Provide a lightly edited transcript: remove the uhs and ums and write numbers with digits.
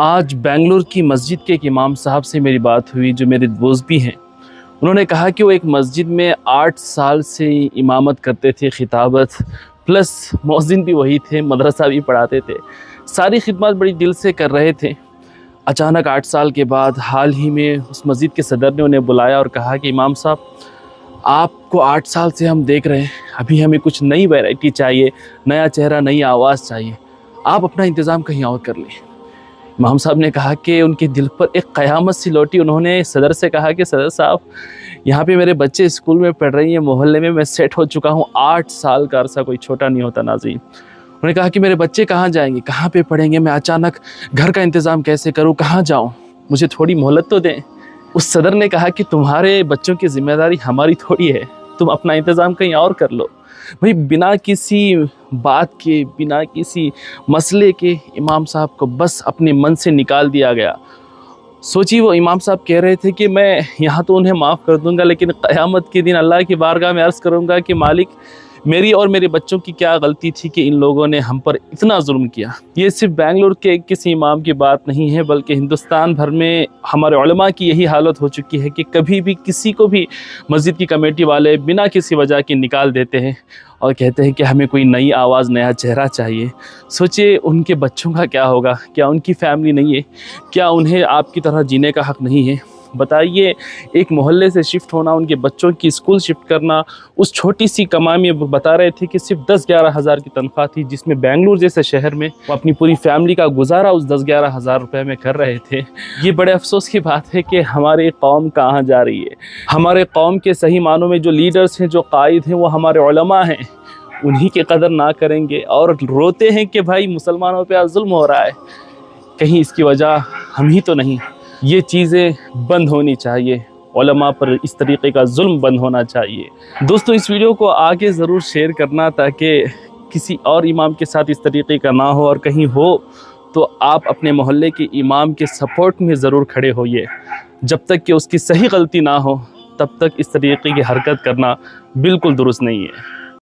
آج بنگلور کی مسجد کے ایک امام صاحب سے میری بات ہوئی جو میرے دوست بھی ہیں۔ انہوں نے کہا کہ وہ ایک مسجد میں 8 سال سے امامت کرتے تھے، خطابت پلس مؤذن بھی وہی تھے، مدرسہ بھی پڑھاتے تھے، ساری خدمات بڑی دل سے کر رہے تھے۔ اچانک 8 سال کے بعد حال ہی میں اس مسجد کے صدر نے انہیں بلایا اور کہا کہ امام صاحب آپ کو 8 سال سے ہم دیکھ رہے ہیں، ابھی ہمیں کچھ نئی ویرائٹی چاہیے، نیا چہرہ، نئی آواز چاہیے، آپ اپنا انتظام کہیں اور کر لیں۔ امام صاحب نے کہا کہ ان کے دل پر ایک قیامت سی لوٹی۔ انہوں نے صدر سے کہا کہ صدر صاحب یہاں پہ میرے بچے اسکول میں پڑھ رہی ہیں، محلے میں سیٹ ہو چکا ہوں، 8 سال کا عرصہ کوئی چھوٹا نہیں ہوتا ناظرین۔ انہوں نے کہا کہ میرے بچے کہاں جائیں گے، کہاں پہ پڑھیں گے، میں اچانک گھر کا انتظام کیسے کروں، کہاں جاؤں، مجھے تھوڑی مہلت تو دیں۔ اس صدر نے کہا کہ تمہارے بچوں کی ذمہ داری ہماری تھوڑی ہے، تم اپنا انتظام کہیں اور کر لو۔ بھئی بنا کسی بات کے، بنا کسی مسئلے کے امام صاحب کو بس اپنے من سے نکال دیا گیا۔ سوچی وہ امام صاحب کہہ رہے تھے کہ میں یہاں تو انہیں معاف کر دوں گا، لیکن قیامت کے دن اللہ کی بارگاہ میں عرض کروں گا کہ مالک میری اور میرے بچوں کی کیا غلطی تھی کہ ان لوگوں نے ہم پر اتنا ظلم کیا۔ یہ صرف بنگلور کے کسی امام کی بات نہیں ہے، بلکہ ہندوستان بھر میں ہمارے علماء کی یہی حالت ہو چکی ہے کہ کبھی بھی کسی کو بھی مسجد کی کمیٹی والے بنا کسی وجہ کے نکال دیتے ہیں اور کہتے ہیں کہ ہمیں کوئی نئی آواز، نیا چہرہ چاہیے۔ سوچئے ان کے بچوں کا کیا ہوگا، کیا ان کی فیملی نہیں ہے، کیا انہیں آپ کی طرح جینے کا حق نہیں ہے؟ بتائیے، ایک محلے سے شفٹ ہونا، ان کے بچوں کی اسکول شفٹ کرنا، اس چھوٹی سی کمائی میں بتا رہے تھے کہ صرف 10-11 ہزار کی تنخواہ تھی، جس میں بنگلور جیسے شہر میں وہ اپنی پوری فیملی کا گزارا اس 10-11 ہزار روپے میں کر رہے تھے۔ یہ بڑے افسوس کی بات ہے کہ ہماری قوم کہاں جا رہی ہے۔ ہمارے قوم کے صحیح معنوں میں جو لیڈرز ہیں، جو قائد ہیں، وہ ہمارے علماء ہیں۔ انہی کی قدر نہ کریں گے اور روتے ہیں کہ بھائی مسلمانوں پہ ظلم ہو رہا ہے، کہیں اس کی وجہ ہم ہی تو نہیں۔ یہ چیزیں بند ہونی چاہیے، علماء پر اس طریقے کا ظلم بند ہونا چاہیے۔ دوستو اس ویڈیو کو آگے ضرور شیئر کرنا تاکہ کسی اور امام کے ساتھ اس طریقے کا نہ ہو، اور کہیں ہو تو آپ اپنے محلے کے امام کے سپورٹ میں ضرور کھڑے ہوئیے۔ جب تک کہ اس کی صحیح غلطی نہ ہو تب تک اس طریقے کی حرکت کرنا بالکل درست نہیں ہے۔